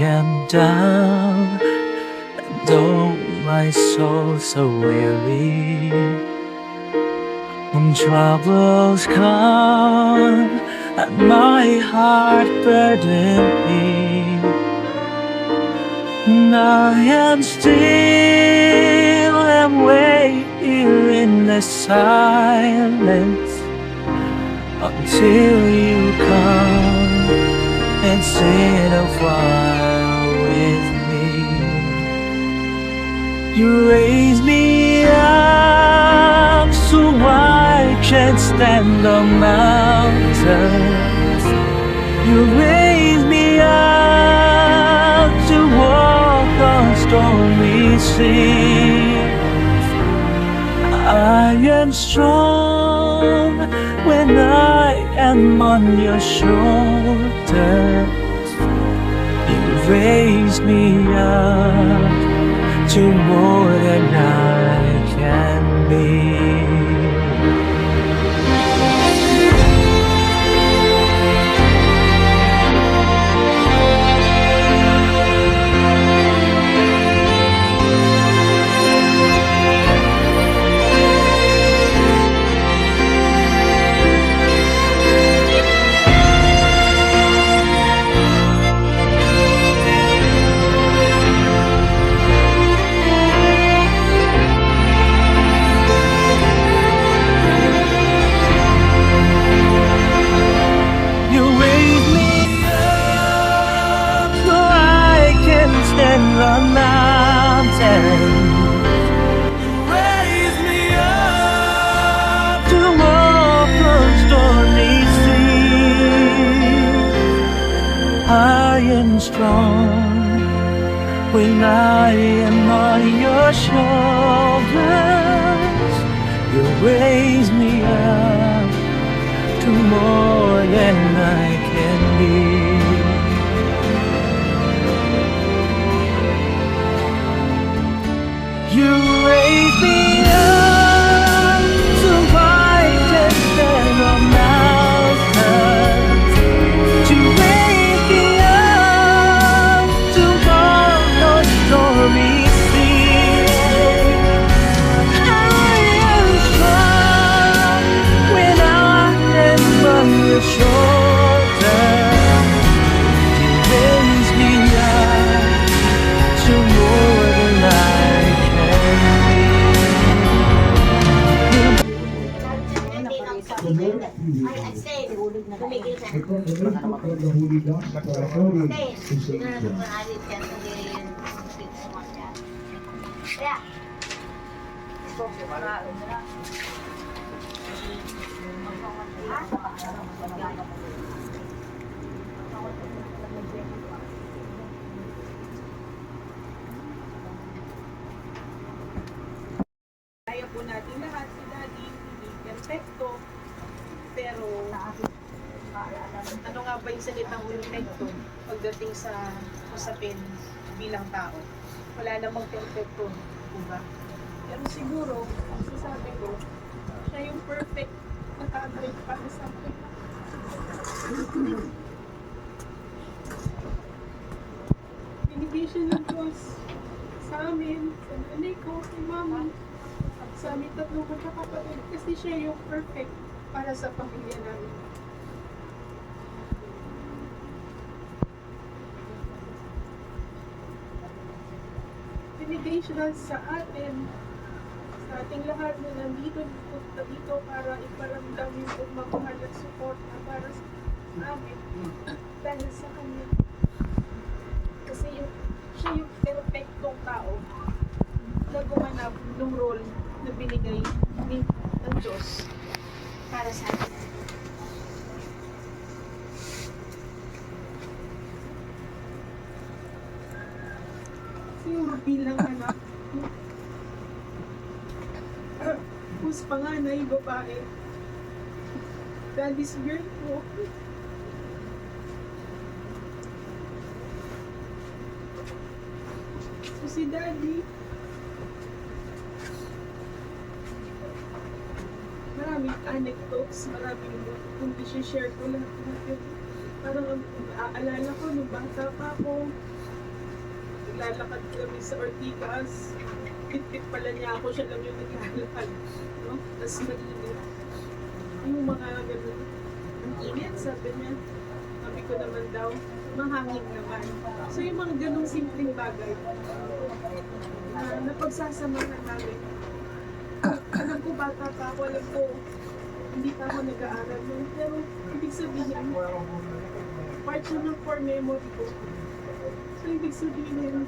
am down, and oh, my soul so weary. When troubles come and my heart burden me, and I am still and wait here in the silence until you come and sit a while with me. You raise me up so I can stand on mountains. You raise me up to walk on stormy seas. I am strong when I am on your shoulders. You raise me up to more than I can be. On mountains, you raise me up to walk on stormy seas. I am strong when I am on your shoulders. You raise me up to more than I can be. You raise me up so I can stand on mountains. You raise me up to walk on stormy seas. I am strong when I am on your shoulders. You raise me up to more than I Ay, stay. Tumigil ka. Stay. Nanagunalit yan. Kaya. Kaya po natin lahat si Daddy, hindi perfecto. Pero, ano nga ba yung salitang perfecto pagdating sa usapin bilang tao? Wala namang perfecto, diba? Pero siguro, ang sasabi ko, siya yung perfect na tatay para sa akin. Binigay siya ng Diyos sa amin, sa nanay ko, sa mama, sa aming tatlong magkakapatid. Kasi siya yung perfect para sa pamilya namin. Binigay siya sa atin, sa ating lahat na nandito dito para iparamdam yung pagmamahal at suporta para sa amin dahil sa kanya. Kasi siya yung perfectong tao na gumanap ng role na binigay ng Diyos para sa atin. Siguro bilang anak, who's panganay, babae, Daddy's girl po. So si Daddy, maraming anecdotes, maraming kung i-share ko lahat yun. Parang aalala ko nung bata pa ako, naglalakad kami sa Ortigas. Bit-bit pala niya ako, siya lang yung naglalakad. No? Tapos mainit. Yung mga ganun. Ang init, sabi niya. Sabi ko naman daw, mahangin naman. So yung mga ganung simpleng bagay na napagsasamahan namin. Alam ko bata pa ako, alam ko hindi pa ako nag-aaral nun. Pero ibig sabihin, part siya ng core memory ko. So ibig sabihin,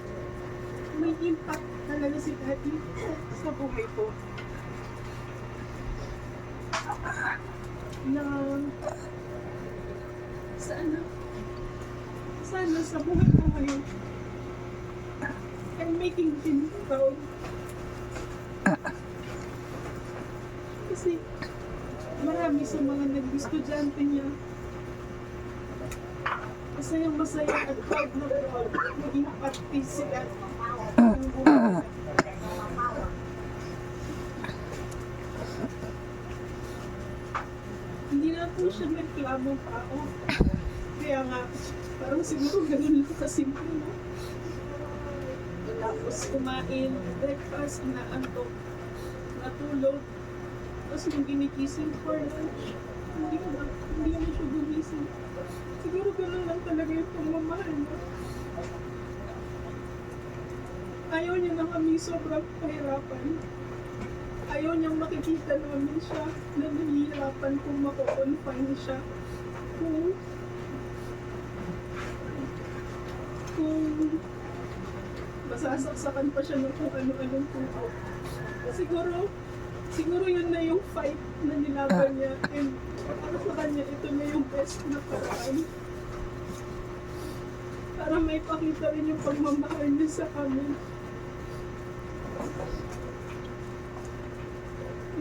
may impact talaga si Daddy sa buhay ko. Na sana sa buhay ko ngayon, I'm making him proud. Kasi marami sa mga nag-estudyante niya masaya at proud na proud maging partis sila ng buhay. Hindi na po siya nagklamong tao. Kaya nga, parang siguro ganun lang kasimple, no? Tapos kumain, breakfast, inaantok, natulog, tapos yung ginikising for lunch, hindi na siya gumising. Siguro ganun lang talaga yung pagmamahal niya. Ayaw niya na kami sobrang kahirapan. Ayaw niyang makikita namin siya na nahihirapan kung mako-confine siya. Kung masasaksakan pa siya ng kung ano-anong tuto. Siguro yun na yung fight na nilaban niya, and para sa kanya ito na yung best na paraan para may pakita rin yung pagmamahal niya sa amin.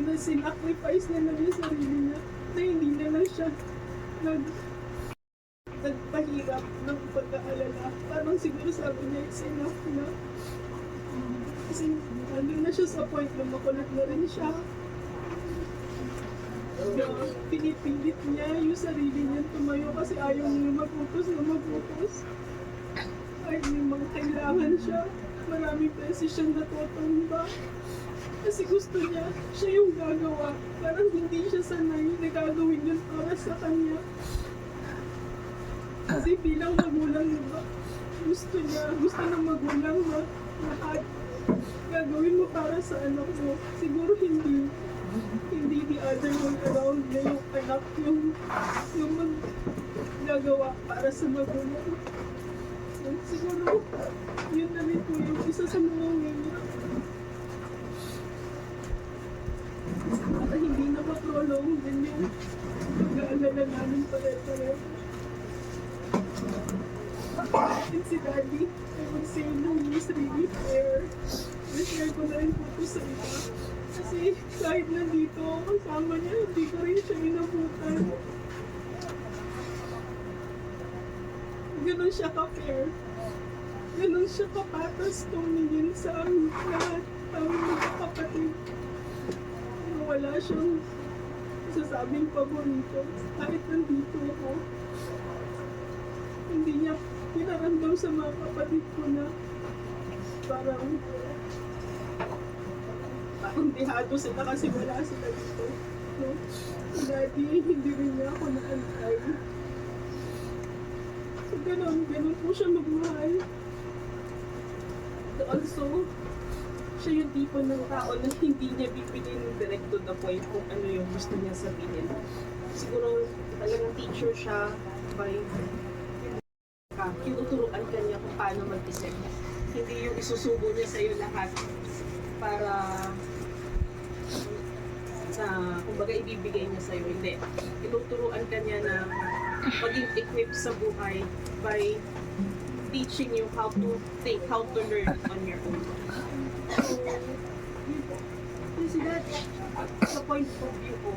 Na sinacrifice niya na yung sarili niya na hindi na lang siya nagpahirap ng pag-aalala. Parang siguro sabi niya, it's enough na. Kasi nandun na siya sa point na makulit na rin siya. Pinipilit niya yung sarili niya tumayo kasi ayaw niya magutos. Kahit may mga kailangan siya, maraming beses siyang natutumba. Kasi gusto niya, siya yung gagawa. Parang hindi siya sanay na gagawin yun para sa kanya. Kasi bilang magulang, diba? Gusto ng magulang na lahat gagawin mo para sa anak mo. Siguro hindi the other way around na yung anak yung gagawa para sa magulang. So, siguro, yun na rin po yung isa sa mga ngayon. At hindi na ma-prolong din yung pag-aalala namin pare-pareho. And si Daddy, I would say no, he's really fair. Na-share ko na rin po ito sa iba. Kasi kahit nandito ako kasama niya, hindi ko rin siya inabutan. Ganon siya ka-fair. Ganon siya kapatas tumingin sa aming lahat, aming magkakapatid. Wala siyang sasabing paborito. Kahit nandito ako, hindi niya pinaramdam sa mga kapatid ko na parang dihado sila kasi wala sila dito. No? Daddy, hindi rin niya ako naantay. So, ganun po siya magmahal. So, also, siya yung tipo ng tao na hindi niya bibigyan ng direct to the point kung ano yung gusto niya sabihin. Siguro talagang teacher siya by tinuturuan ka niya kung paano mag-isip. Hindi yung isusubo niya sa'yo lahat para kumbaga ibibigay niya sa'yo. Hindi. Tinuturuan ka niya na maging equip sa buhay by teaching you how to think, how to learn on your own. So, kasi that, sa point of view ko,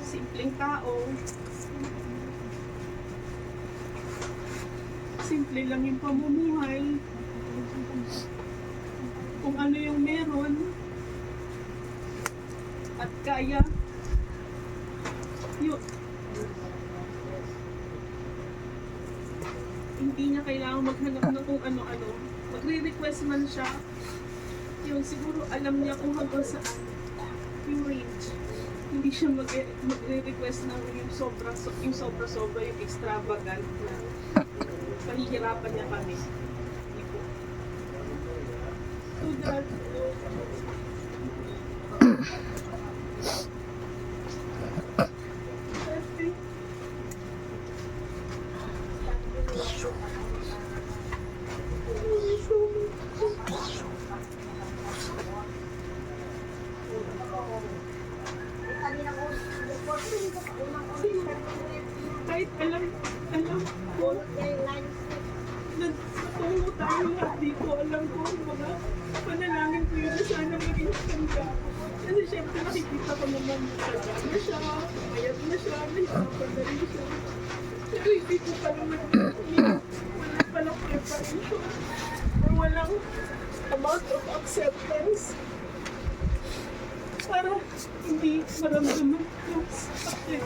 simpleng tao, simple lang yung pamumuhay, kung ano yung meron, at kaya, yun. hindi niya kailangan maghanap ng kung ano-ano. Magre-request man siya, yun, siguro alam niya kung hanggang saan yung range. Hindi siya magre-request ng yung sobra-sobra, yung extravagant na pahihirapan niya kami. Hindi po. So that, kahit alam ko, nagtungo tayo lahat dito, alam ko, mga panalangin ko yun na sana maging ganda. Kasi syempre nakikita ko naman matanda na siya, mayat na siya, nahihirapan na rin siya. Pero hindi ko pa naman walang palang preparation or walang amount of acceptance para hindi maramdaman yung sakit.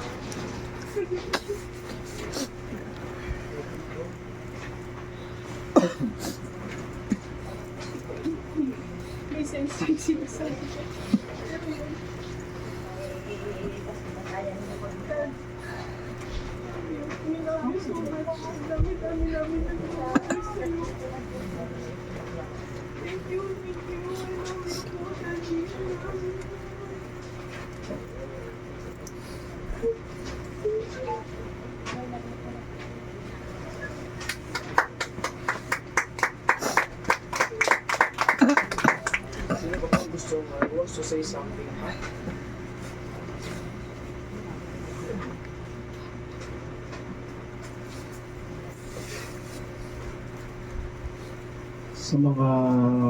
May sensitive sinasabi siya. Pero yun, we love you so much. Dami namin nag-iwalay sa'yo. Thank you. I love you so much. Sino ba pang gusto wants to say something? Sa mga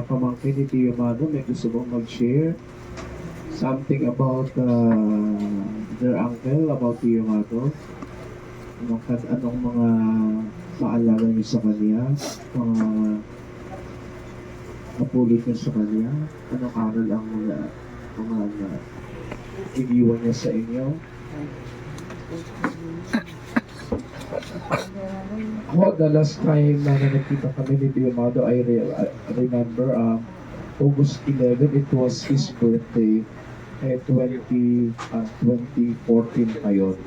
pamangkin ni Tio Mado, may gusto bang mag-share something about their uncle, about Tio Mado? Anong mga maalala niyo sa kanya? Mga napulot niyo sa kanya? Anong aral ang mga iniwan niya sa inyo? Ako, the last time na nakita kami ni Tio Mado, I remember August 11, it was his birthday. 2014 pa yun.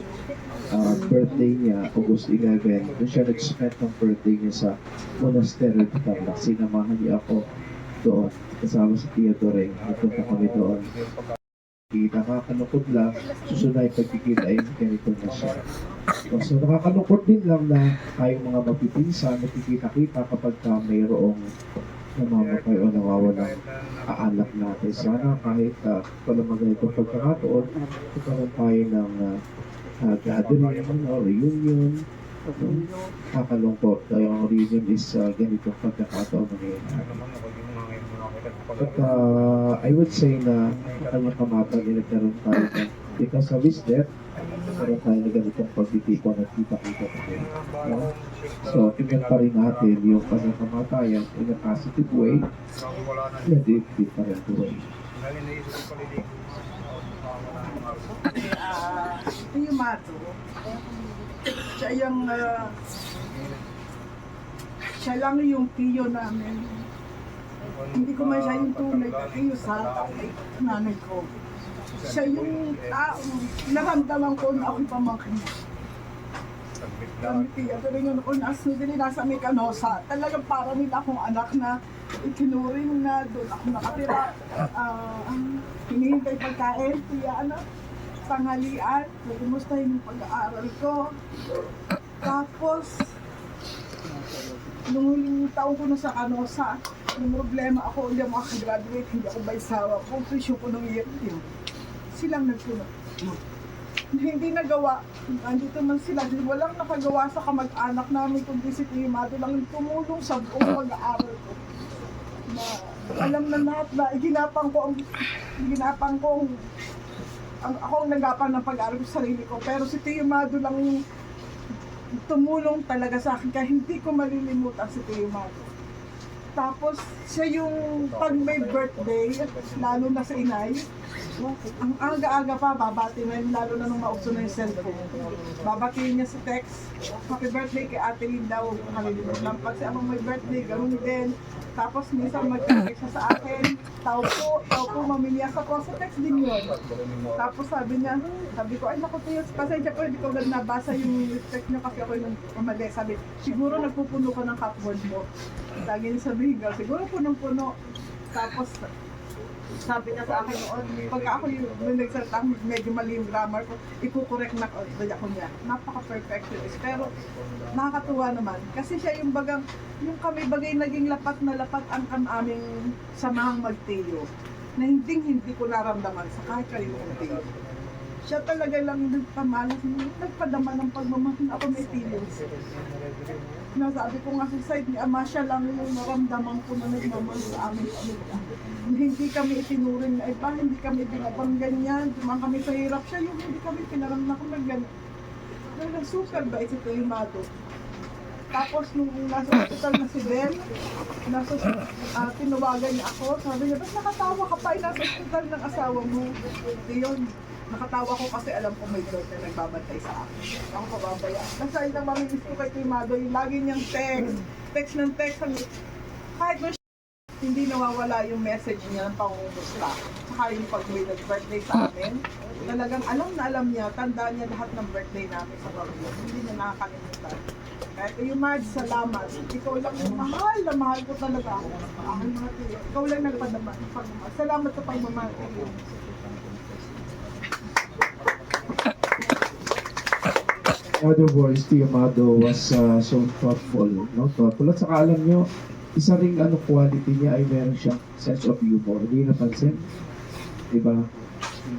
Birthday niya, August 11. Doon siya nag-spend ng birthday niya sa monastery de Tarlac. Sinamahan niya ako doon. Kasama si Tia Doreng. Nagpunta kami doon. Nakakalungkot lang, susunod ay pagkikita ay ganito na siya. So nakakalungkot din lang na tayong mga mapipinsan, nakikita-kita kapag mayroong namamatay o nawawalang anak natin. Sana kahit palamagay itong pagkakataon, ikaroon tayo ng gathering o reunion. Nakakalungkot. Yung reunion is ganitong pagkakataon nangyayari. But I would say na kanyang kamatan ay nagkaroon tayo ng because of his death, nagkaroon tayo ng ganitong pagtitipon at kita-kita tayo. So, tingnan pa rin natin yung kanyang kamatayan in a positive way, and different way. Tio Mado, siya lang yung tiyo namin. Hindi ko man siya yung tunay na tiyo sa nanay ko. Siya yung taong naramdaman ko na ako'y pamangkin. Kami tiya, pero yun ako nasa Mecanosa. Talagang para nila akong anak na itinuring na doon ako nakatira. Hinihintay pagkain, tiya anak. Tanghalian, kumustahin yung pag-aaral ko. Tapos, nung huling taon ko na sa Canosa, yung problema ako, hindi ako makagraduate, hindi ako baysawa, kung presyo ko nung year yun. Silang nagpunod. Hindi nagawa, andito man sila, walang nakagawa sa kamag-anak namin, kundi si Tio Mado lang yung tumulong sa buong pag-aaral ko. Na, alam na lahat na, iginapang ko ako ang nagapan ng pag-aaral ko sa sarili ko, pero si Tio Mado lang yung tumulong talaga sa akin, kaya hindi ko malilimutan si Tio Mado. Tapos siya yung pag may birthday, lalo na sa inay, Ang aga-aga pa, babati na yun, lalo na nung mauso na yung cellphone. Babatiin niya sa text, happy birthday kay Ate Linda, huwag kong kalilimutan. Kasi ako may birthday, ganoon din. Tapos minsan mag-text siya sa akin, tao po, mamilias ako. Sa text din yun. Tapos sabi ko, ay naku tiyo, pasensya po, hindi ko agad nabasa yung text niyo kasi ako yung umali. Sabi, siguro nagpupuno ka ng cupboard mo. Lagi niya sabihin ka, siguro punong-puno. Tapos, sabi niya sa akin noon, pagka ako yung nagsalita, medyo mali yung grammar ko, i-correct na ako niya. Napaka-perfectionist. Pero nakakatuwa naman. Kasi siya yung bagang, yung kami bagay naging lapat na lapat ang aming samahang magtiyo. Na hindi ko naramdaman sa kahit kanino kong tiyo. Siya talaga lang yung nagpamalas, nagpadama ng pagmamahal. Ako may feelings. Nasabi ko nga sa side ni Ama, siya lang yung naramdaman ko na nagmamahal sa aming pamilya. Hindi kami itinuring na iba, hindi kami binabang ganyan, dumaan kami sa hirap siya, yung hindi kami pinaramdaman ko ng ganyan. Dahil super bait si Toymato. Tapos nung nasa hospital na si Ben, tinawagan niya ako, sabi niya, ba't nakatawa ka pa, nasa hospital ng asawa mo? Hindi yun. Nakatawa ko kasi alam ko may girl na nagbabantay sa akin. Ako pababaya. Basta yun ang mamimiss ko kay Toymato, yung lagi niyang text ng text. Kahit na hindi nawawala yung message niya ng pangungumusta. Saka yung pag may nag-birthday sa amin, talagang alam na alam niya, tandaan niya lahat ng birthday namin sa pamilya. Hindi niya nakakalimutan. Kahit yung Mads, salamat. Ikaw lang yung mahal na mahal ko talaga ako. Aking mga tiyo. Ikaw lang nagpadama. Salamat sa pagmamahal ko. In other words, Toymato was so thoughtful, no? Thoughtful. At saka alam nyo, isa ring quality niya ay meron siyang sense of humor. Hindi napansin? Diba?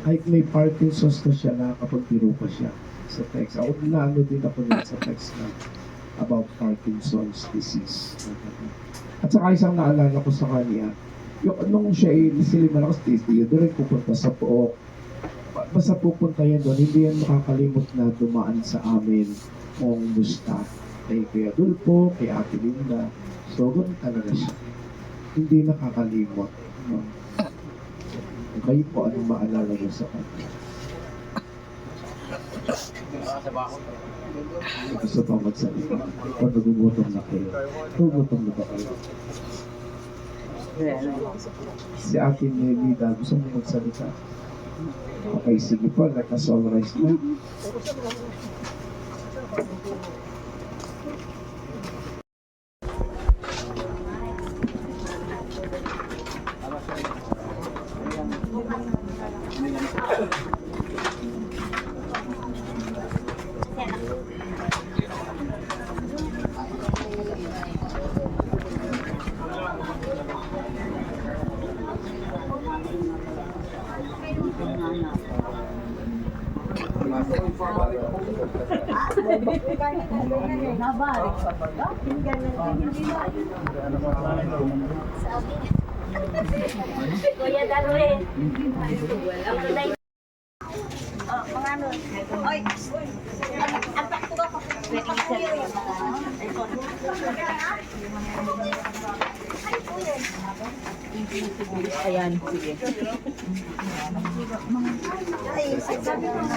Kahit may Parkinson's na siya, nakakapagbiro pa siya sa text. Ako din din ako din sa text na about Parkinson's disease. At saka isang naalala ko sa kanya, yung nung siya ay malakas titi, doon rin pupunta sa Pook. Basta pupunta yan doon, hindi yan makakalimot na dumaan sa amin kung musta. Kay Kuya Dulpo, kay Ate Linda. So, ganun talaga siya. Hindi nakakalimot. No? Kayo po, anong maalala niyo sa kanya? Gusto pa magsalita. O nagugutom na kayo. Nagugutom na ba kayo? Si Ate Nelida, gusto mo magsalita? Okay, sige po. Let us all rise na. Kuya Darwin. Oh, mga ano. Oy. Ang pakto ko. Ayan, sige. Ay, sabi ko na.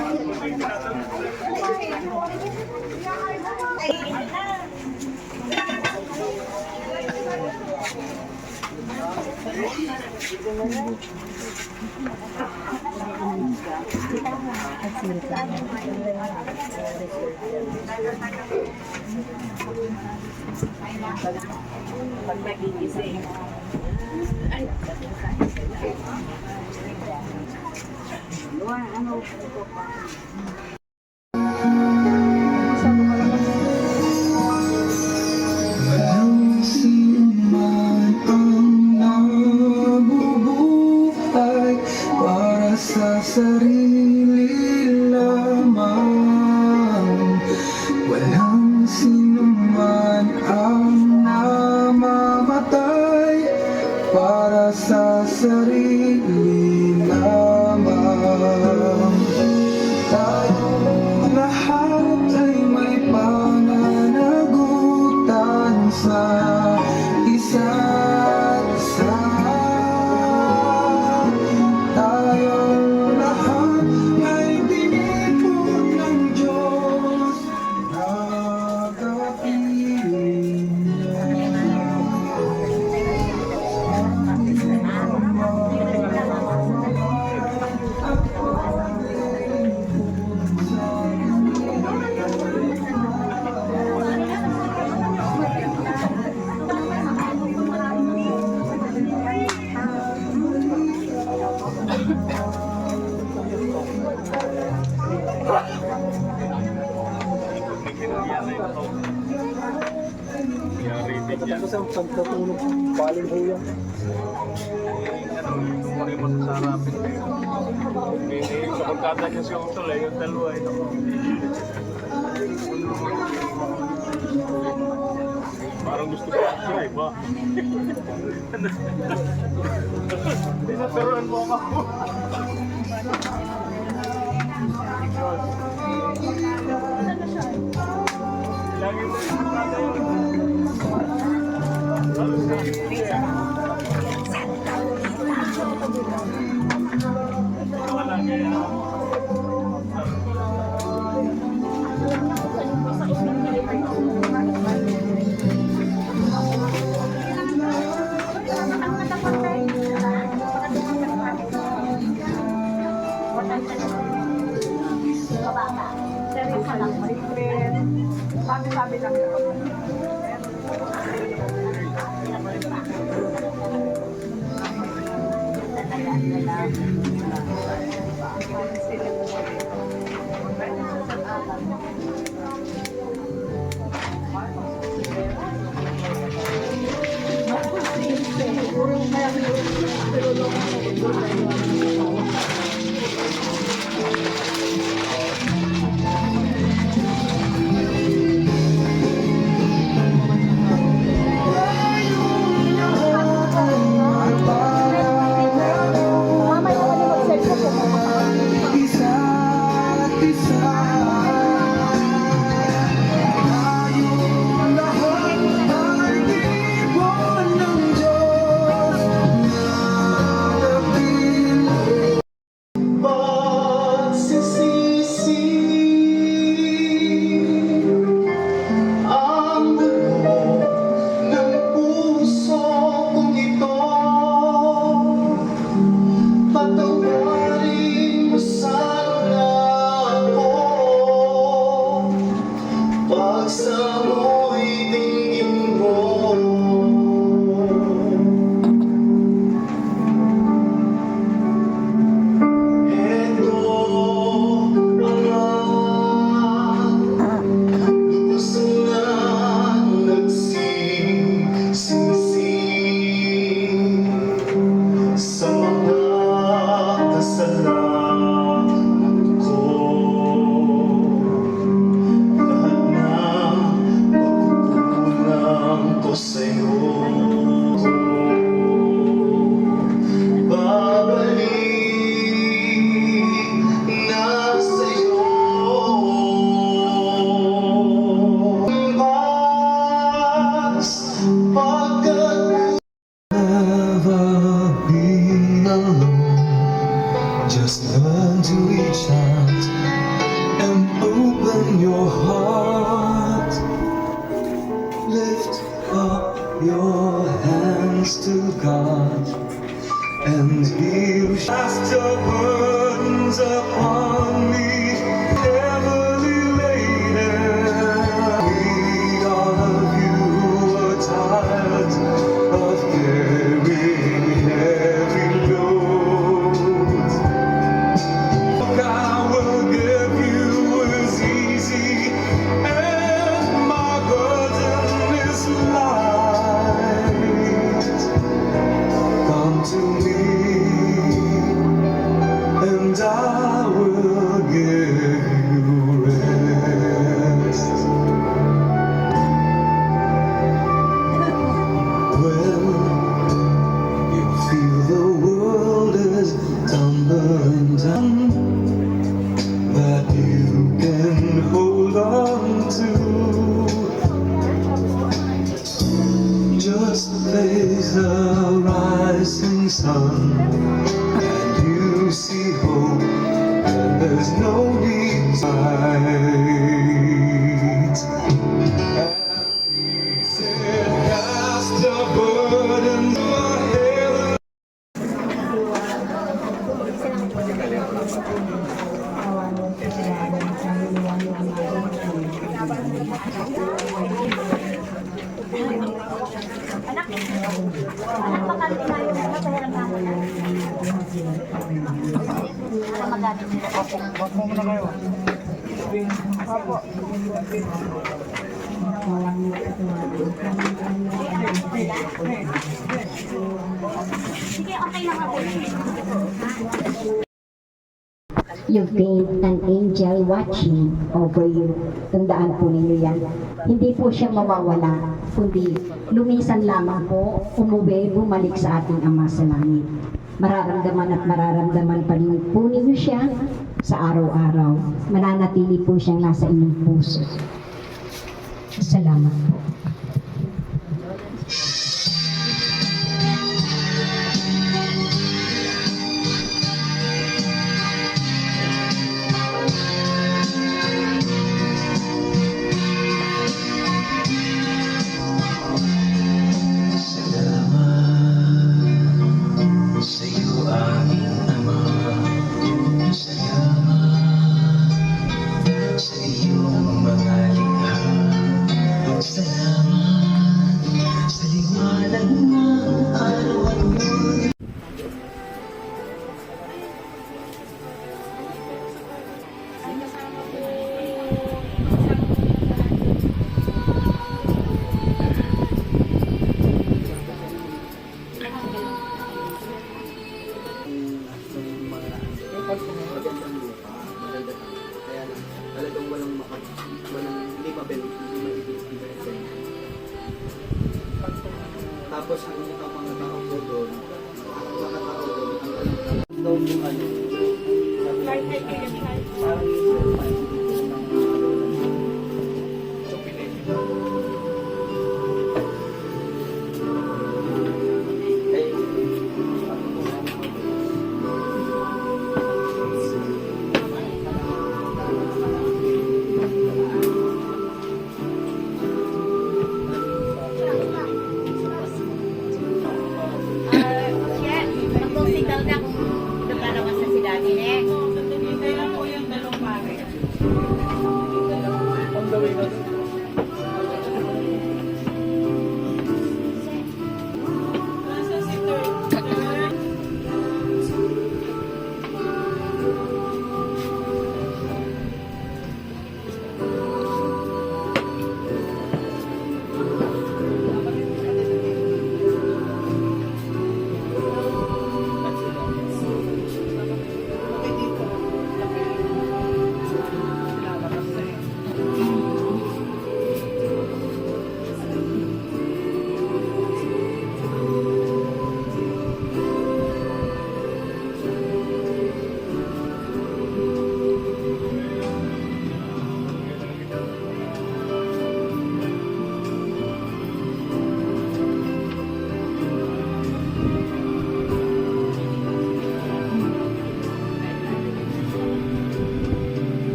Pag nagigising. Walang sinuman ang nabubuhay para sa sarili lamang. Walang sinuman ang namamatay para sa sarili lamang. Tayong lahat ay may pananagutan sa isa't isa. Tayong Pagkatapos ko sa tutulog, baling ho yan. Kunin mo sa sarapin. Sa pagkata niya siya tuloy, yung dalawa ay naku. Parang gusto ko siya, iba. Tinaturuan mo ako. Lagi mo yung pagkata Sabi lang ako. Just learn to reach out and open your heart. Lift up your hands to God, and He will cast your burdens upon me, heavily laden. We all of you are tired of carrying heavy loads. I will give you is easy, and my burden is light. Come to me, and I will give you rest. When you feel the world is tumbling down, that you can hold on to, just face the rising sun, and you see hope, and there's no need to hide. And He said, cast your burdens on Him. Anak, bakante na yun. Ano, pahiram na ako na. Para magamit nila. Wag mo muna kayo. Opo. Sige, okay lang ako. You've been an angel watching over you. Tandaan po ninyo yan. Hindi po siya mawawala, kundi lumisan lamang po, umuwi, bumalik sa ating Ama sa Langit. Mararamdaman at mararamdaman pa rin po ninyo siya sa araw-araw. Mananatili po siyang nasa inyong puso. Salamat po. Magandang lupa, maganda talaga. Kaya lang, talagang walang hindi mabibigay sa inyo. Tapos ang mga tao po doon, ang mga tao doon, ang alam yung ano, parang Mag-signal na kung lumalawas na si Daddy Nek. Kailan po yung dalawang pare? on the way na Nasa si third.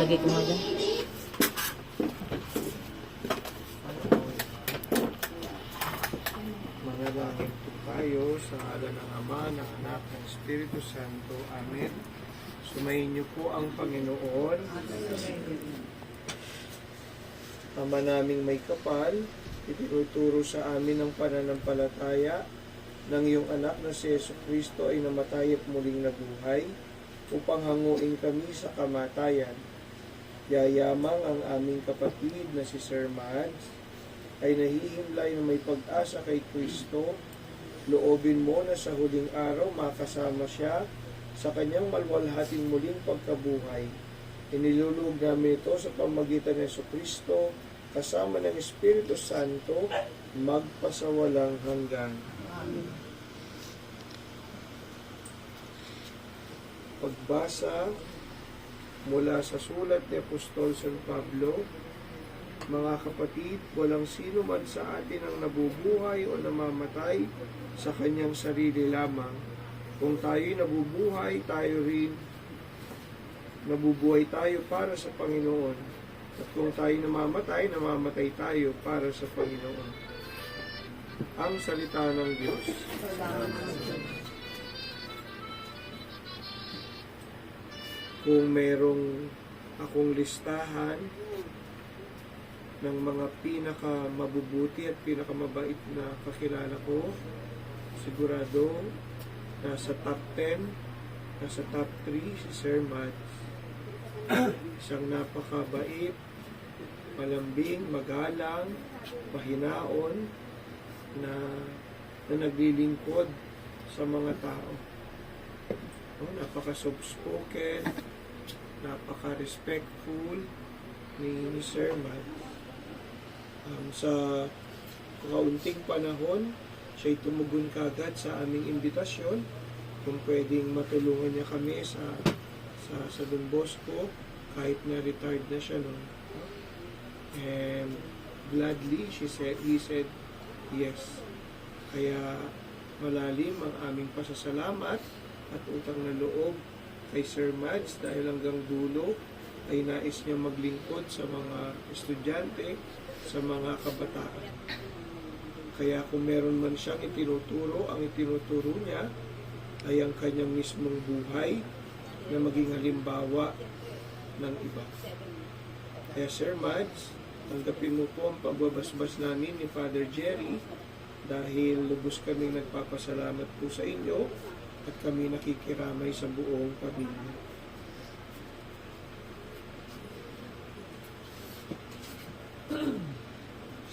Ilagay ko nga dyan. Manalangin po tayo sa ngalan ng Ama, ng Anak, ng Espiritu Santo. Amen. Sumayin niyo po ang Panginoon. Ama naming may kapal, itinuturo sa amin ang pananampalataya ng iyong anak na si Jesucristo ay namatay at muling nabuhay upang hanguin kami sa kamatayan. Yayamang ang aming kapatid na si Sir Mads ay nahihimlay na may pag-asa kay Kristo. Loobin mo na sa huling araw makasama siya sa kanyang malwalhating muling pagkabuhay. Inilulug namin ito sa pamagitan ng Jesucristo kasama ng Espiritu Santo magpasawalang hanggan. Pagbasa mula sa sulat ni Apostol San Pablo. Mga kapatid, walang sino man sa atin ang nabubuhay o namamatay sa kanyang sarili lamang. Kung tayo'y nabubuhay, nabubuhay tayo para sa Panginoon. At kung tayo namamatay, namamatay tayo para sa Panginoon. Ang salita ng Diyos. Kung merong akong listahan ng mga pinakamabubuti at pinakamabait na kakilala ko, sigurado nasa top 10, nasa top 3 si Sir Mads. Isang napakabait, malambing, magalang, mahinaon, na naglilingkod sa mga tao. Napaka-soft-spoken, napaka-respectful ni Sir Mads. Sa kaunting panahon, siya'y tumugon kagad sa aming imbitasyon kung pwedeng matulungan niya kami sa Don Bosco, kahit na retired na siya noon. And gladly, he said yes. Kaya malalim ang aming pasasalamat at utang na loob kay Sir Mads dahil hanggang dulo ay nais niya maglingkod sa mga estudyante, sa mga kabataan. Kaya kung meron man siyang itinuturo, ang itinuturo niya ay ang kanyang mismong buhay na maging halimbawa ng iba. Kaya Sir Mads, tanggapin mo po ang pagbabasbas namin ni Father Jerry dahil lubos kaming nagpapasalamat po sa inyo at kami nakikiramay sa buong pamilya.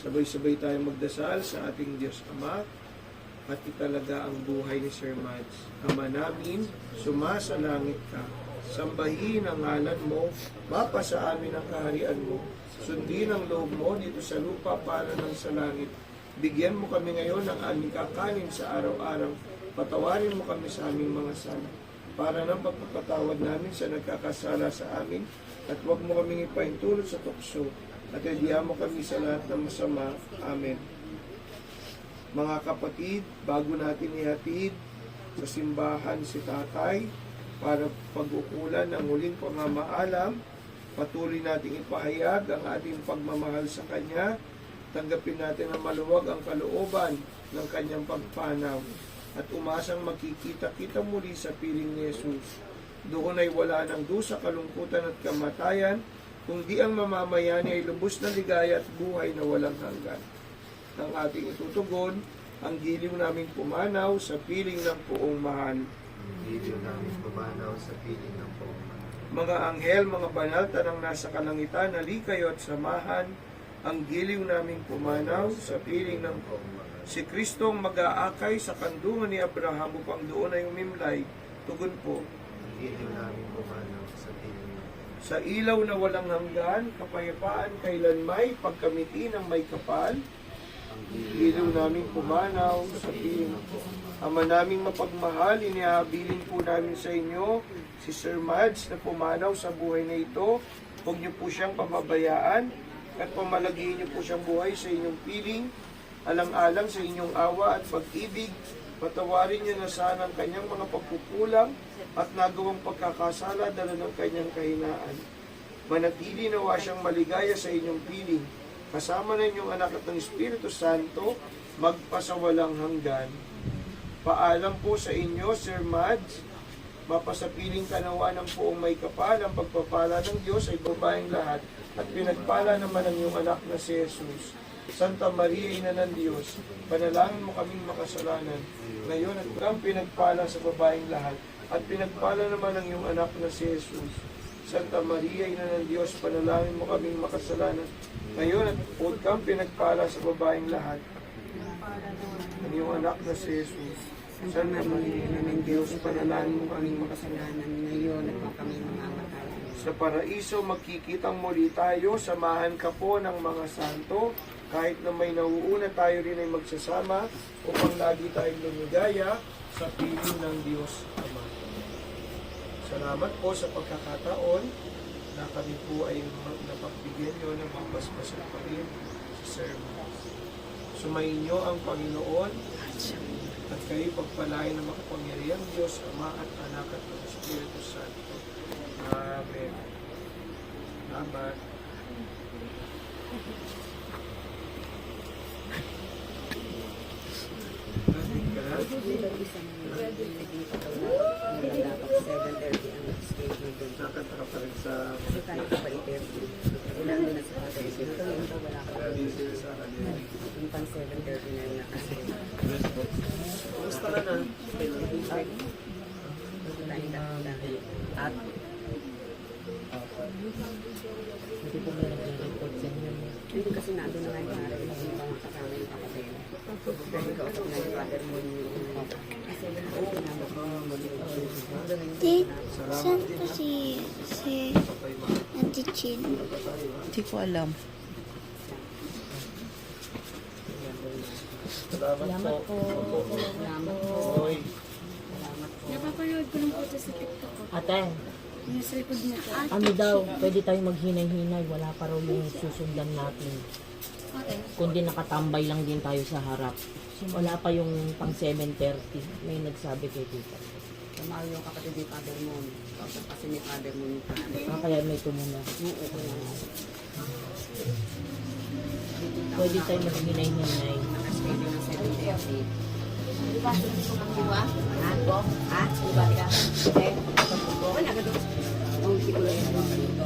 Sabay-sabay tayong magdasal sa ating Diyos Ama at italaga ang buhay ni Sir Mads. Ama namin, sumasalangit ka. Sambahin ang ngalan mo, mapasa amin ang kaharian mo. Sundin ang loob mo dito sa lupa para ng sa langit. Bigyan mo kami ngayon ng aming kakanin sa araw-araw. Patawarin mo kami sa aming mga sala, para ng pagpapatawad namin sa nagkakasala sa amin, at huwag mo kaming ipaintulot sa tukso, at hadiyan mo kami sa lahat ng masama. Amen. Mga kapatid, bago natin ihatid sa simbahan si Tatay para pag-ukulan ng huling pamamaalam, patuloy nating ipahayag ang ating pagmamahal sa Kanya. Tanggapin natin na maluwag ang kalooban ng Kanyang pagpanaw at umasang makikita-kita muli sa piling ni Jesus. Doon ay wala ng dusa, kalungkutan at kamatayan, kundi ang mamamayani ay lubos na ligaya at buhay na walang hanggan. Ang ating itutugon, ang giliw naming pumanaw sa piling ng Poong Mahal. Giliw namin pumanaw sa piling ng Poong Mahal. Mga anghel, mga banal, tanang nasa kalangitan, nali kayo at samahan ang giliw naming pumanaw sa piling ng Poong Mahal. Si Kristong mag-aakay sa kandungan ni Abraham upang doon ay umimlay. Tugon po. Ang giliw namin pumanaw sa piling ng Poong Mahal. Sa ilaw na walang hanggan, kapayapaan kailanmay, pagkamiti ng may kapal, Ang giliw naming pumanaw sa piling ng Poong Mahal. Ama naming mapagmahal, inihabilin po namin sa inyo si Sir Mads na pumanaw sa buhay na ito. Huwag niyo po siyang pamabayaan at pamalagihin niyo po siyang buhay sa inyong piling, alang-alang sa inyong awa at pag-ibig. Patawarin niyo na sana ang kanyang mga pagkukulang at nagawang pagkakasala dala ng kanyang kahinaan. Manatili nawa siyang maligaya sa inyong piling, kasama na inyong anak at ng Espiritu Santo, magpasawalang hanggan. Paalam po sa inyo, Sir Mads, mapasapiling kanawa ng Poong may kapal, ang pagpapala ng Diyos ay babaeng lahat, at pinagpala naman ang iyong anak na si Jesus. Santa Maria, Ina ng Diyos, panalangin mo kaming makasalanan, ngayon at kang pinagpala sa babaeng lahat, at pinagpala naman ang iyong anak na si Jesus. Santa Maria, Ina ng Diyos, panalangin mo kaming makasalanan, ngayon at huwag kang pinagpala sa babaeng lahat, ang iyong anak na si Jesus. Santa Maria, Ina ng Diyos, panalangin mo kaming makasalanan, ngayon at kami mamamatay. sa paraiso magkikitang muli tayo, samahan ka po ng mga santo, kahit na may nauuna tayo rin ay magsasama upang lagi tayong lumigaya sa piling ng Diyos Ama. Salamat po sa pagkakataon na kami po ay napagbigyan nyo ng magbasbasan pa rin sa sermon. Sumayin nyo ang Panginoon at kayo pagpalain ng makapangyarihang Diyos, Ama at Anak at ng Espiritu Santo. Amen. Salamat. Nakataka pa rin sa Kumusta ka na? At hindi po meron ng report sa inyo. Hindi kasi nandun na nga yung araw yung mga kasama yung kapatid. Dahil kausap na yung father mo yung kasi yung naman ko Date, saan po si Auntie Chin? hindi ko alam. Salamat po. Salamat po. Oy. Salamat po. Ate, Nasa likod mo po. ano daw, pwede tayong maghinay-hinay, wala pa raw yung susundan natin. Kundi nakatambay lang din tayo sa harap. Wala pa yung pang 7:30. May nagsabi kay tita. Tumawag yung kapatid ni Father mo. Tapos kasi ni Father mo yung Kaya may tumunog. Pwede tayong maghinay-hinay. Pwede ng 7:30. Di ba? Di ba? Ha? Ha? Di ba? Tika? Eh? Wala ka doon. Ang siguro yung mga dito.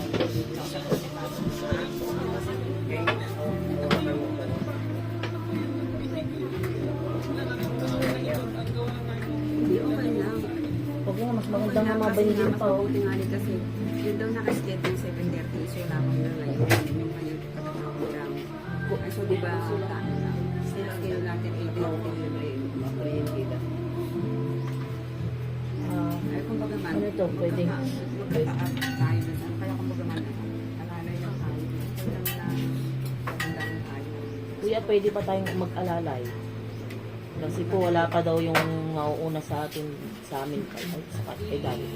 Hindi, okay lang. Huwag nga, mas maganda nga mabayin pa. Oh. Mabuti nga rin kasi yun daw nakaskate ng 7:30 so lamang na ngayon yung kanyang program. So diba, schedule natin 8:30 oriented. Ay kumbaga man, Ano to, pwede? magkataas tayo na saan. Kaya kumbaga man, alalay lang tayo. Kaya na, magandang tayo. Kuya, pwede pa tayong mag-alalay. Kasi po wala pa daw yung mauuna sa atin, sa amin, sa kay Gabi.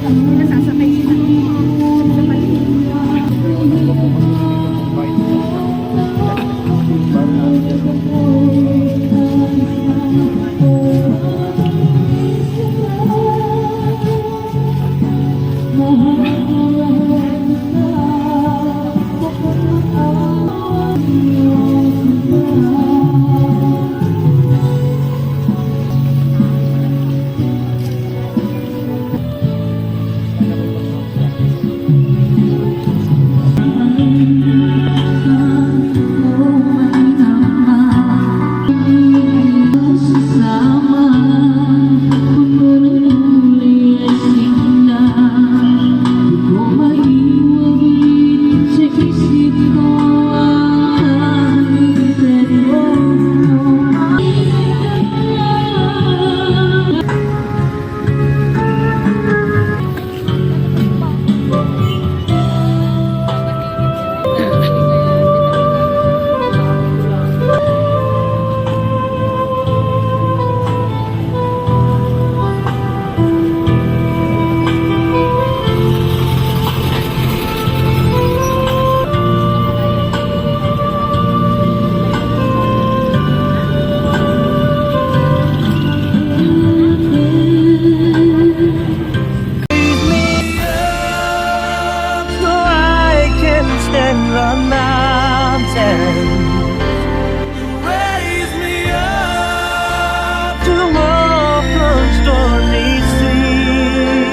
Nasasakay sila. Sa paligid. So I can stand the mountain. Raise me up to walk on stormy seas.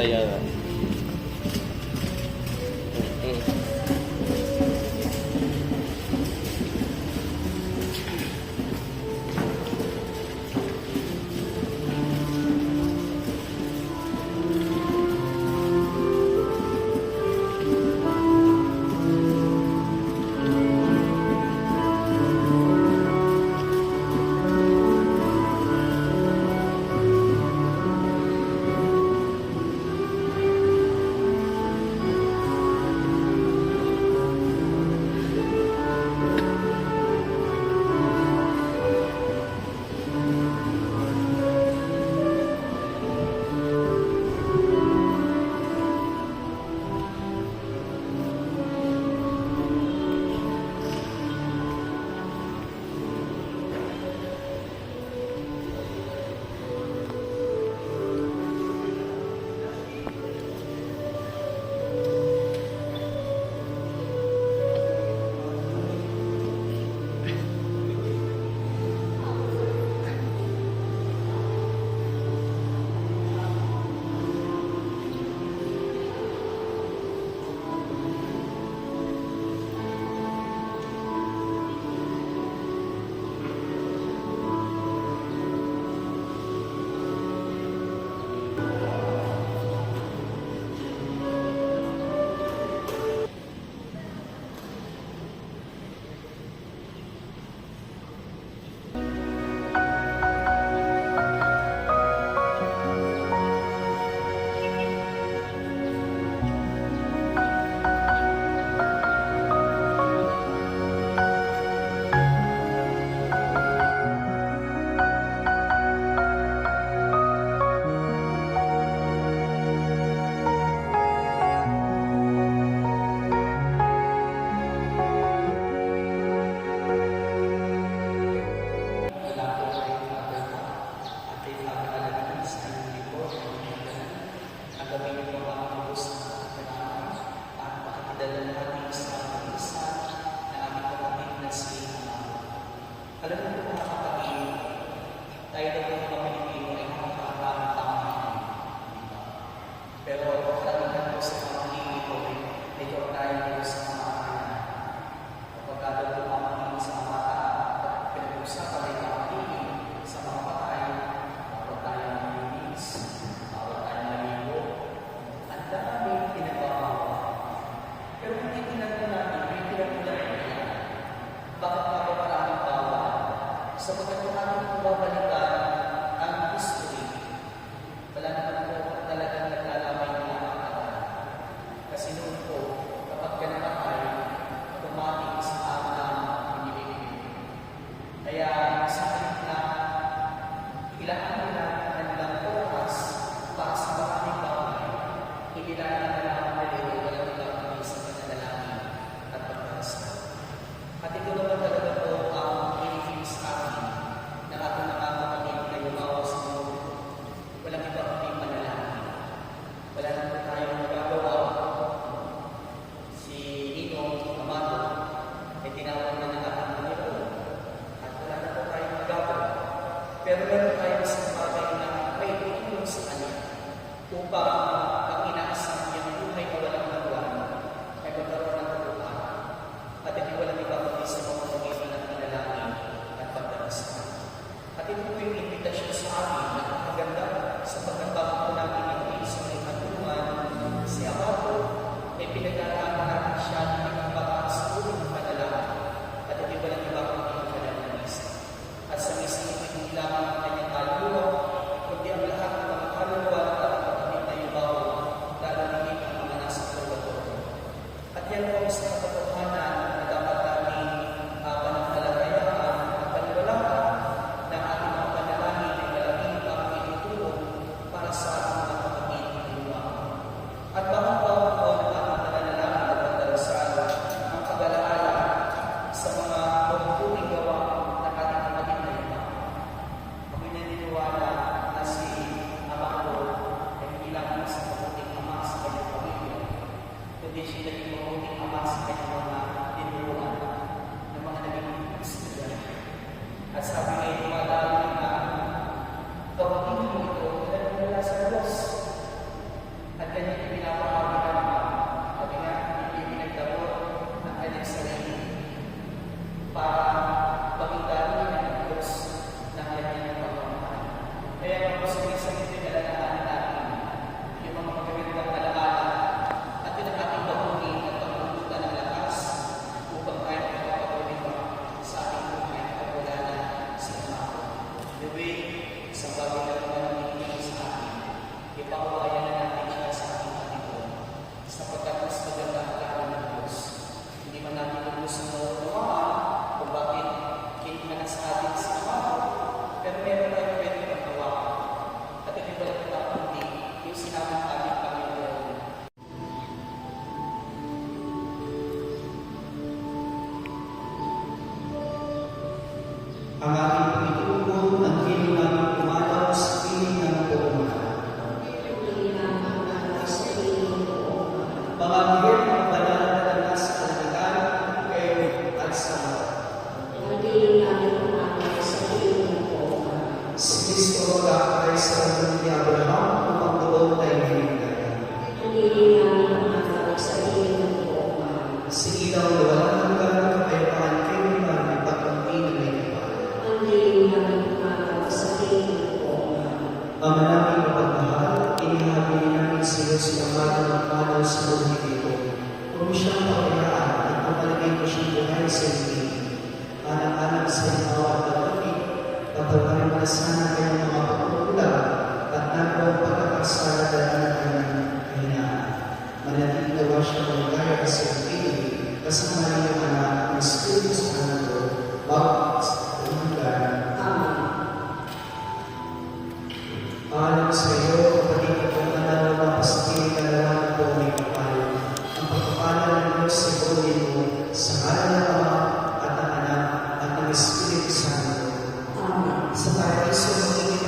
Saya na. Pero hindi kapag ganap ay tumating sa amin ang pinibigay. Kaya sa akin na ilaan nila ang kanilang oras para sa maraming bagay, inilaan nila ang nalito walang ibang sa pananalangin at pagdarasal. At ito naman talaga po ang pinifig sa akin na ating nakakapagin na yumawa sa mundo. Walang iba kundi panalangin. Wala na po tayong magagawa. Si Nino Amado ay tinawag na ng ating Panginoon at wala na po tayong magagawa. Pero meron tayong isang bagay na may tutulong sa Kanya upang ang inaasam niyang buhay na walang hanggan ay magkaroon ng katuparan. At ito walang iba kundi sa pamamagitan ng panalangin at pagdarasal. At ito po yung invitasyon sa amin na maganda sa pagkatapos po natin ito sa may katungan si Amado ay pinagdadaanan natin siya ng ipagbaka sa tulong ng panalangin. At ito walang iba kundi ang kanyang misa. At sa misa ito hindi lamang ang kanyang kaluluwa, kundi ang lahat ng mga kaluluwa na kapatid na yubaw, lalaligin ang mga nasa purgatorio. At yan po sa katotohanan na dapat natin pananampalatayaan at paniwalaan na ang ating mga panalangin ay malaki ang itutulong para sa ating mga kapatid na yubaw. At bawang-bawang po ng ating pananalangin at pagdarasal ang pag-alaala sa mga mabubuting gawa ng ating kapatid na yubaw. Ako'y naniniwala na si Amado ay hindi lamang sa mabuting ama sa kanyang pamilya, kundi siya naging mabuting ama sa kanyang mga tinuruan ng mga naging estudyante. At sabi ngayon dumadami na kapatid mo ito na mula sa Diyos. At kanyang pinapahagi na naman, sabi nga, hindi pinagdabot ang kanyang sarili para pagkitarin ng Diyos ng kanyang pagmamahal. Kaya ang pasag-isang pinalalahanan natin yung mga magagandang alaala at yung ating bakunin at pagpupunta ng lakas upang tayo makapatuloy pa sa ating buhay at pagwala sa Amado. The way, isang bagay na naman ang hindi sa atin, ipakuwayan na natin siya sa ating Panginoon sapagkat mas maganda ang karoon ng Diyos. Hindi man natin lubos ang mauunawaan kung bakit kinuha na sa atin si Amado, pero meron tayong pwede paggawa. At ito ba lang kundi yung sinabi ng ating Panginoon. Ang aking Panginoon ang piling namin pumalaw sa piling ng buong pangagir ng banal na nasa kalamitan kayo at sa mga. Si Kristo ay sa mga ni Abraham upang doon tayo hinigay. Si ilaw na walang hanggan ay pangangkin na may pagkampi na may kapal. Ama namin mapagmahal, inihabi namin sa iyo sinamatan ng panaw sa buhay dito. Kung siyang pangayaan at pagpalagay ko siyang buhay sa iyo. Anak-anak sa iyo at kapatid, pagpapalagay mo na sana kayong mga pagkukulang at nagawang pagkakasala dahil ng kanyang kahinaan. Manatili nawa siya magkaya sa iyo, kasama rin yung anak ng Espiritu Santo, bawat sa hanggan. Paalam sa iyo, kapatid at kung nananawa pa sa piling kalawan po may kapal. Ang pagpapala ng Diyos sa buhay mo sa ngalan ng Ama at ng Anak at ng Espiritu Santo. Sa paraiso magiging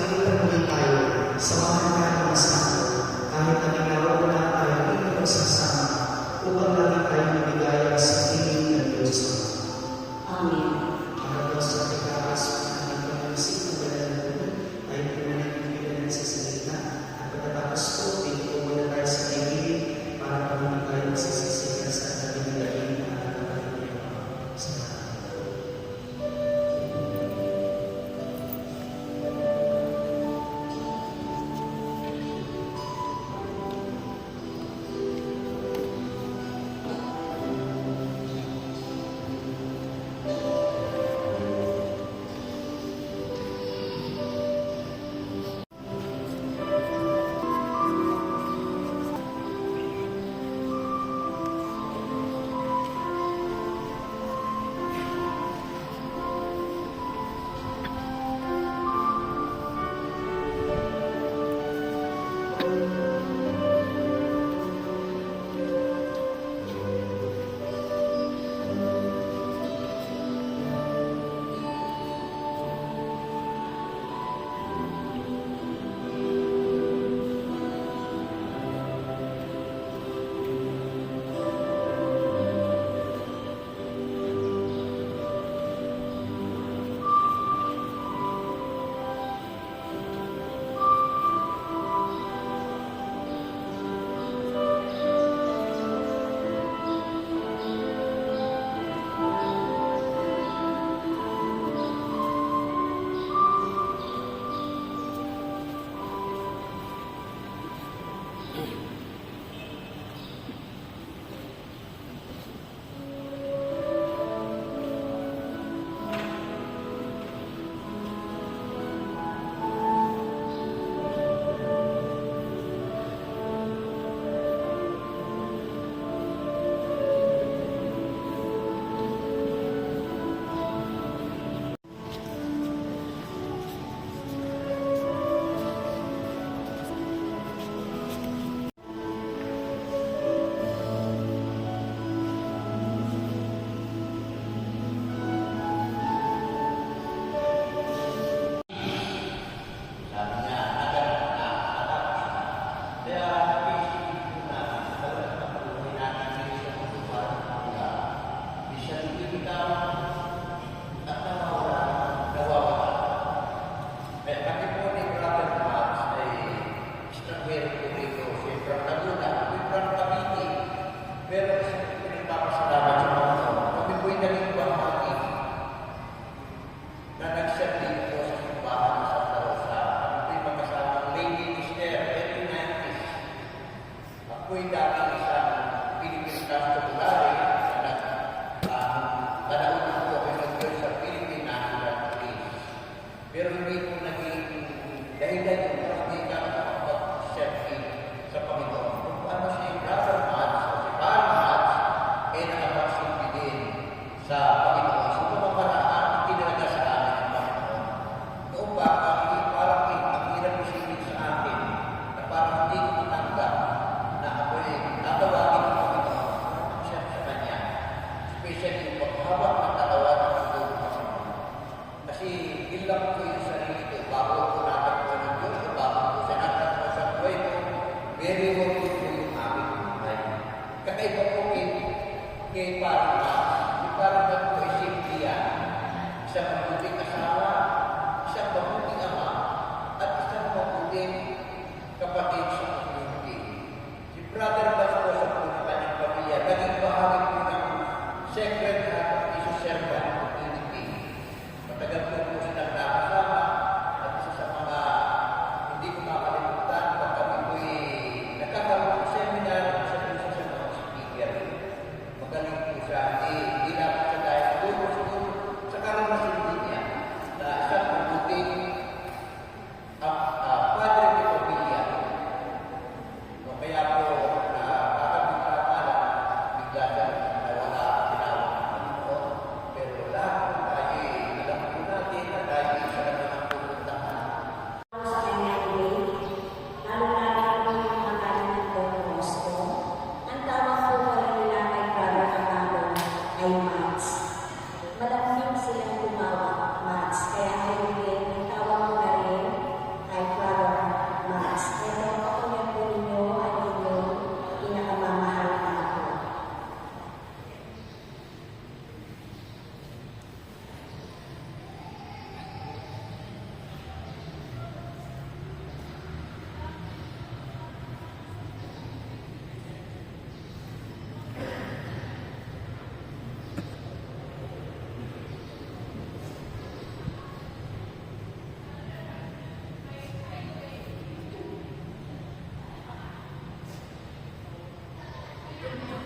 pinagpapasalamat sa Panginoon. Kami po'y naging bahagi na nag-serve po sa simbahan ng Santa Rosa. Kami po'y magkasamang lady minister, early 90s. Ako'y dating isang Philippine Constabulary na panahon po ako nag-join sa Philippine National Police. Pero hindi po naging dahilan yung hindi ka makapag-serve sa Panginoon. Kung paano si Brother Mads o si Paul Mads ay nakapagsilbi din sa Panginoon. So, kung paraan, tinalaga sa amin ang Panginoon. Noong baka, parang ang hirap isipin sa akin na parang hindi ko matanggap na ako ay tatawagin ng Panginoon ang siya sa Kanya. Especially yung paghawak ng katawan ng tulong sa Panginoon. Kasi ilang ko yung sarili ko, bago ko natanggap ng Diyos, o bago ko sinatag ko sa buhay ko, very worthy po yung aming buhay. Kakaiba po kay parang si parang po ay simple yan. Isang mabuting asawa, isang mabuting ama, at isang mabuting kapatid sa community. Si Brother Basko sa po ng kanyang pamilya, naging bahagi po ng Sacred Heart of Jesus Servant Community. Matagal po silang nakasama at isa sa mga hindi ko makalimutan pag kami po'y nagkakaroon ng seminar sa mga speaker. Magaling po siya. Hindi lang siya dahil siguro sa karanasan din niya na isang mabuting padre de pamilya. No, kaya po nakakapagpapala bigla siya nawala tinawag ng Panginoon. Pero lahat po tayo alam po natin na tayo isa na ng pupuntahan. Sa kanyang way, lalo-lalo po yung mga galing ng Don Bosco. Ang tawag po pala nila kay Brother Amado ay Mads. Malaking silang tumawag, Mads. Kaya ngayon din, ang tawag mo na rin kay Brother Mads. Kaya ako niya po ninyo ang inyong pinakamamahal na ako.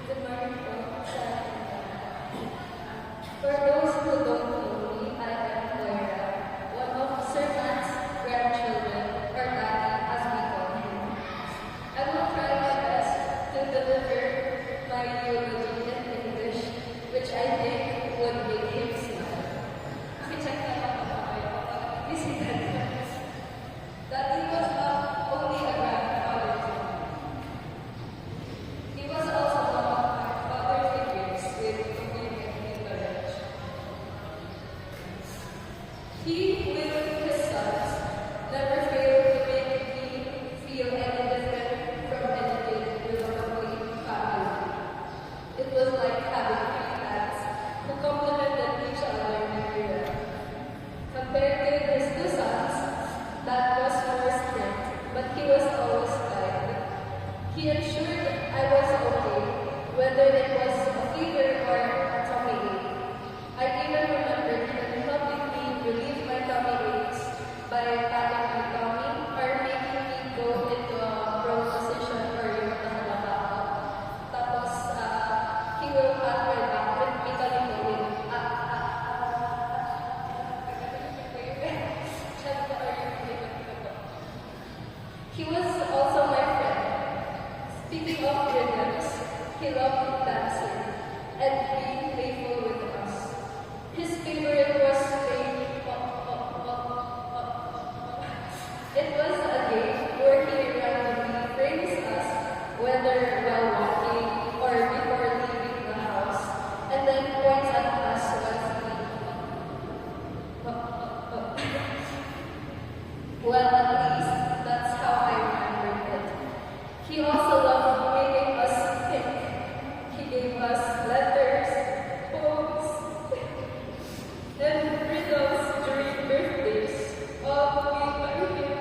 Good morning po sa For those who don't know me, I am Moira, one of Sir Matt's grandchildren, or Daddy, as we call him. I will try my best to deliver my eulogy in English, which I think would make him smile. Check that out. You see that? Daddy was not only a grandfather to me. He was also one of my father figures with communicating courage. He, with his sons, never failed to make me feel any different from anything with a complete family. It was like having three dads who complemented each other very well. Compared to his two sons, that was more strict, but he was always kind. He ensured I was okay, whether it was a fever or a tummy ache. I even remember him helping me relieve my tummy aches by patting my tummy or making me go into a prone position or yung nakababa ako. Tapos, he will pat my back with me going, He was also my friend. Speaking of rhythms, he loved dancing and being playful with us. His favorite was playing It was a game where he randomly brings us, whether while walking or before leaving the house, and then points at us once Well, at least that's how I remembered it. He also loved making us think. He gave us letters, poems, and riddles during birthdays, all made by him.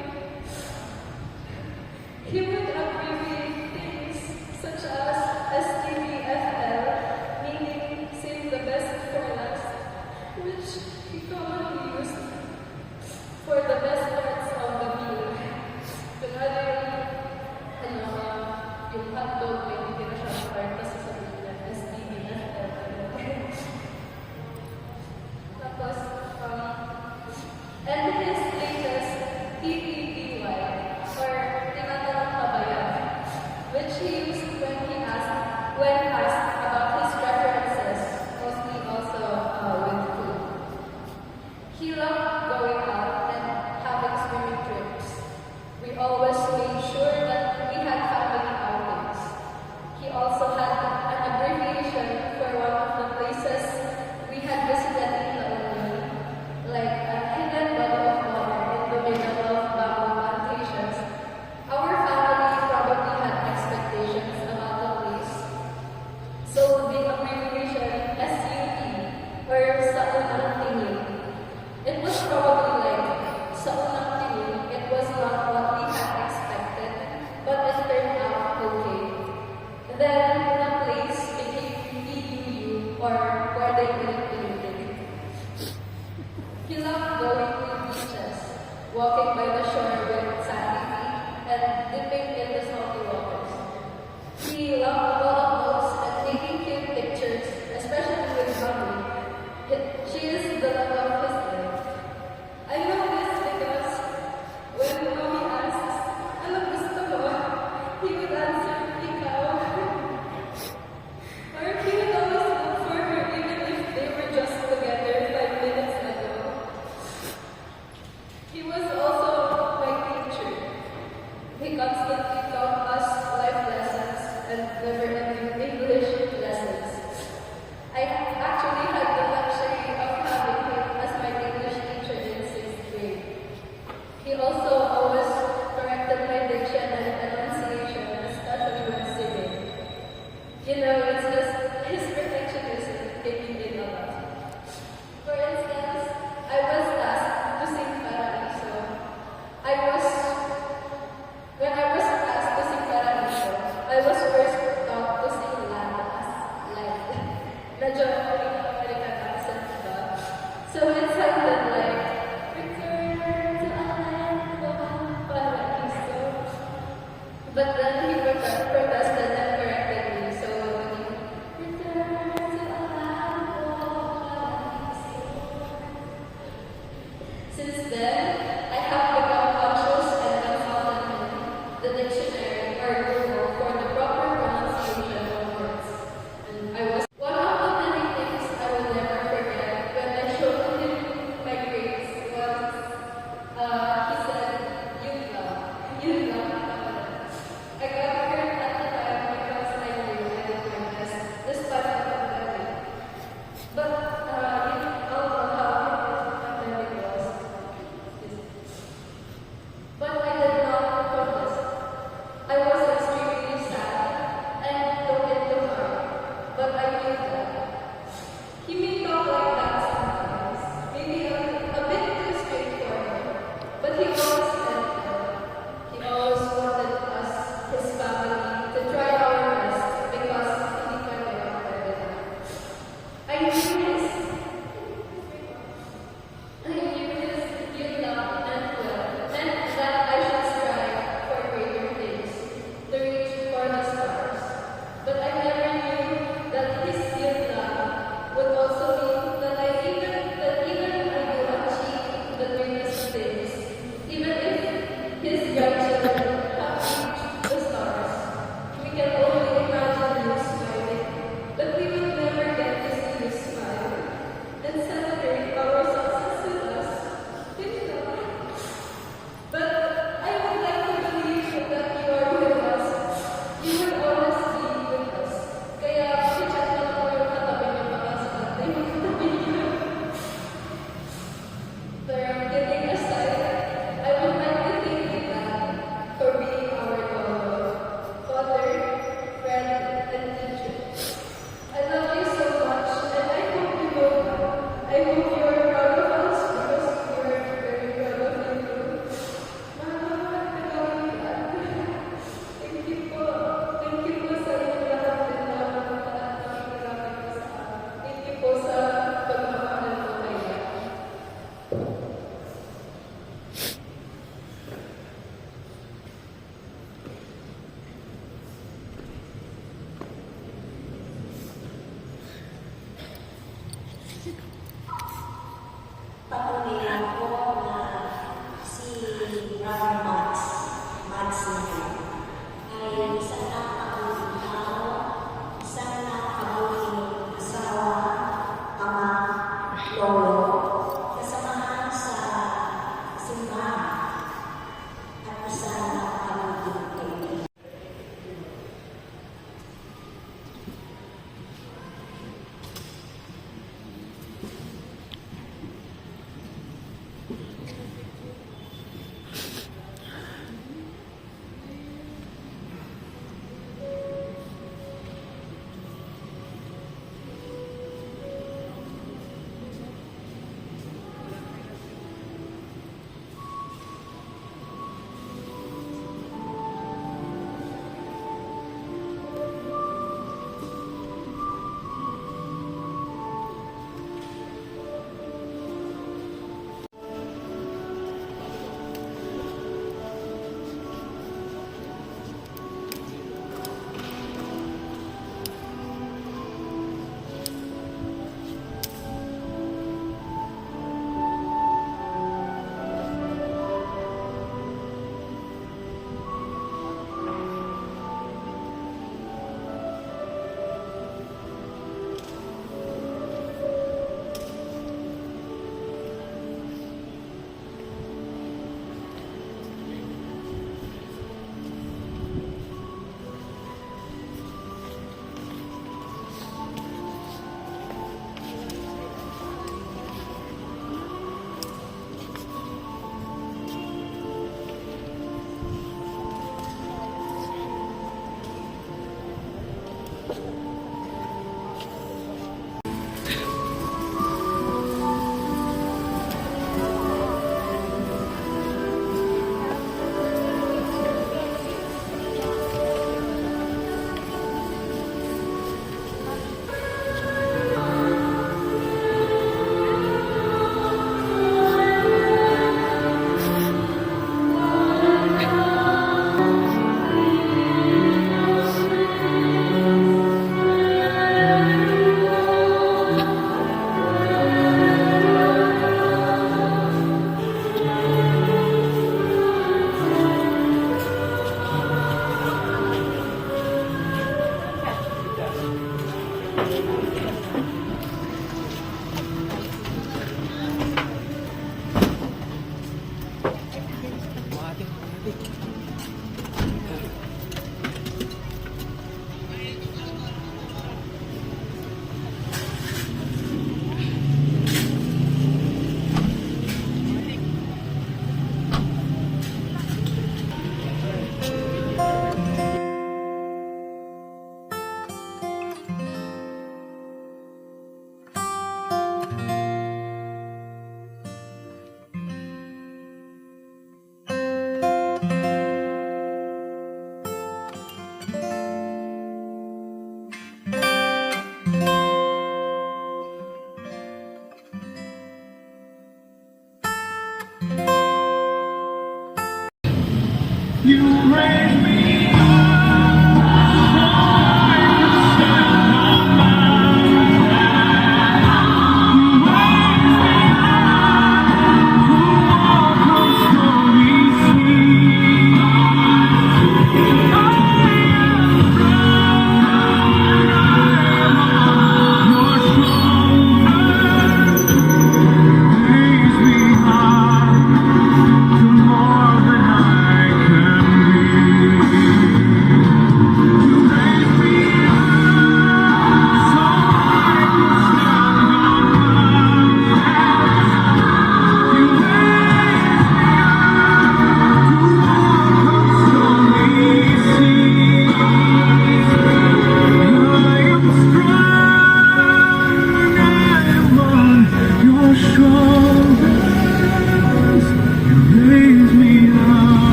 He would abbreviate things such as STBFF or where they couldn't believe it. He loved going to beaches, walking by the shore with sandy feet, and dipping in the salty waters. He loved photos and taking cute pictures, especially with mommy. She is the love of his life. I know this because when mommy asks, "Ano gusto mo?" he would answer, "Ikaw." Or he would always look for her even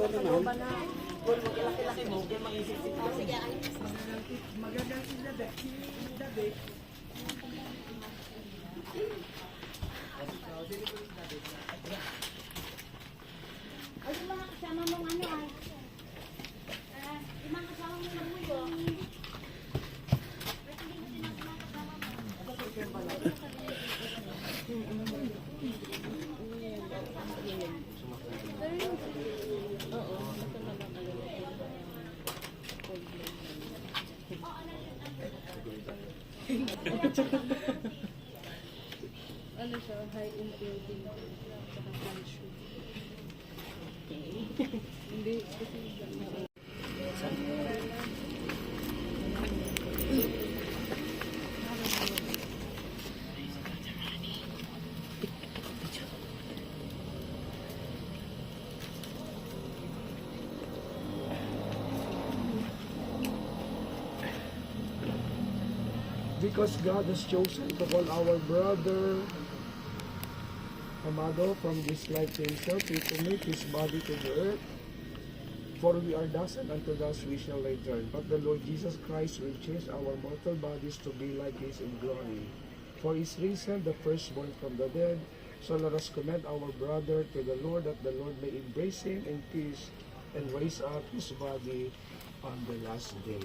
sa looban na. Kung mag-ilaki-laki mo, kaya mag-isip-isip ka. Sige, Magandang gabi. Ano siya, high in protein. Saka calcium. Hindi, kasi Because God has chosen to call our brother Amado from this life to himself, he commit his body to the earth. For we are dust, and unto dust we shall return. But the Lord Jesus Christ will change our mortal bodies to be like his in glory. For his reason, the firstborn from the dead. So let us commend our brother to the Lord, that the Lord may embrace him in peace and raise up his body on the last day.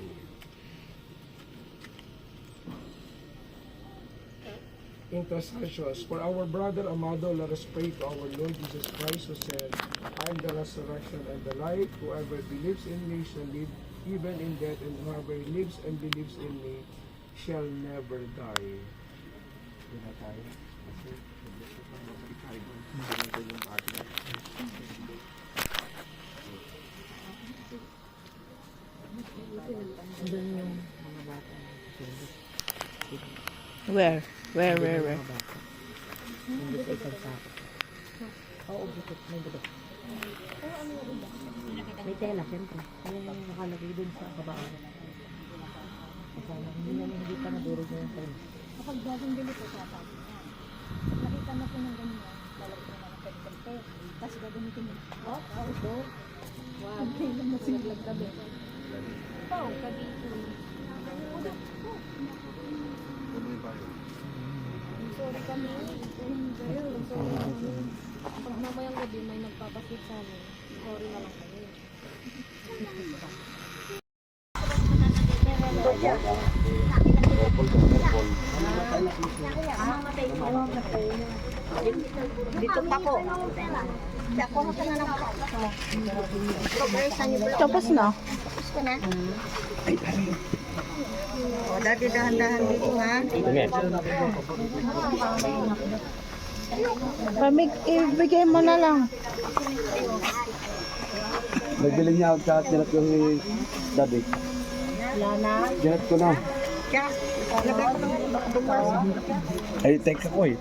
Intercessions. For our brother Amado, let us pray to our Lord Jesus Christ, who said, I am the resurrection and the life. Whoever believes in me shall live even in death, and whoever lives and believes in me shall never die. Hindi na tayo. Kasi, Doon yung mga bata. Where? Mga bata. Hindi sa isang sako. Oo, bukit. May bukit. May tela, siyempre. Kaya yung nakalagay doon sa kabaan. Kasama, hindi pa nadurog na yung tela. kapag bagong ganito sa atin. Nakita na po ng ganyan, lalagyan na ng pente. Tapos gagamitin mo. Oh, ito. Wow. Kailan mo sinaglag gabi. Oh, kadito. Sorry kami. Sorry kami. Pag mamayang gabi may nagpapasit sa amin, sorry na lang kami. Dito pa ko. Dako na ka na lang ako. Tapos na. Tapos ko na. O, dati dahan-dahan dito ha. Pamig, ibigay mo na lang. Nagbili niya ako sa tinat ko ni Dabi. Lana. Tinat ko na. Kaya, lagay ko na bukas. Ay, teka ko eh.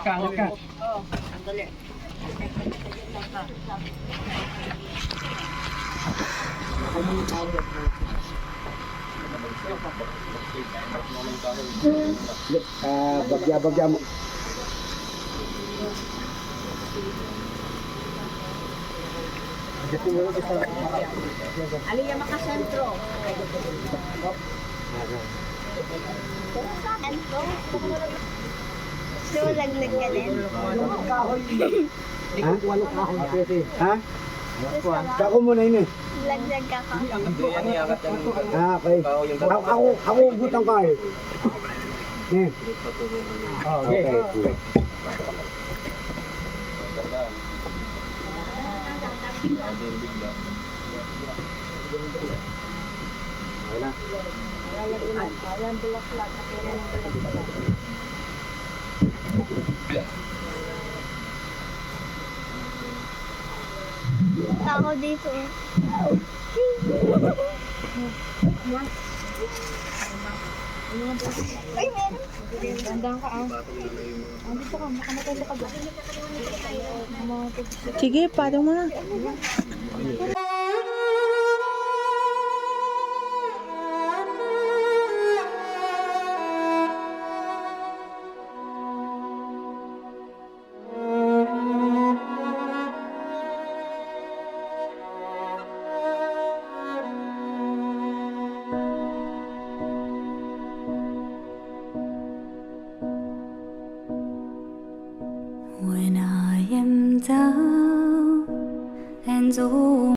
Angat ka. Bagya mo. Aliya makasentro. So, laglag ka din? Ha? Kako muna yun eh. Laglag ka ka? Okay. Ako butang ka eh. Okay. Wala. Ayan, bulak-bulak. ako dito. Ay, meron. Bandang ka ah. Dito ka, makamatay ka ba? Sige, parang mo na. When I am down and all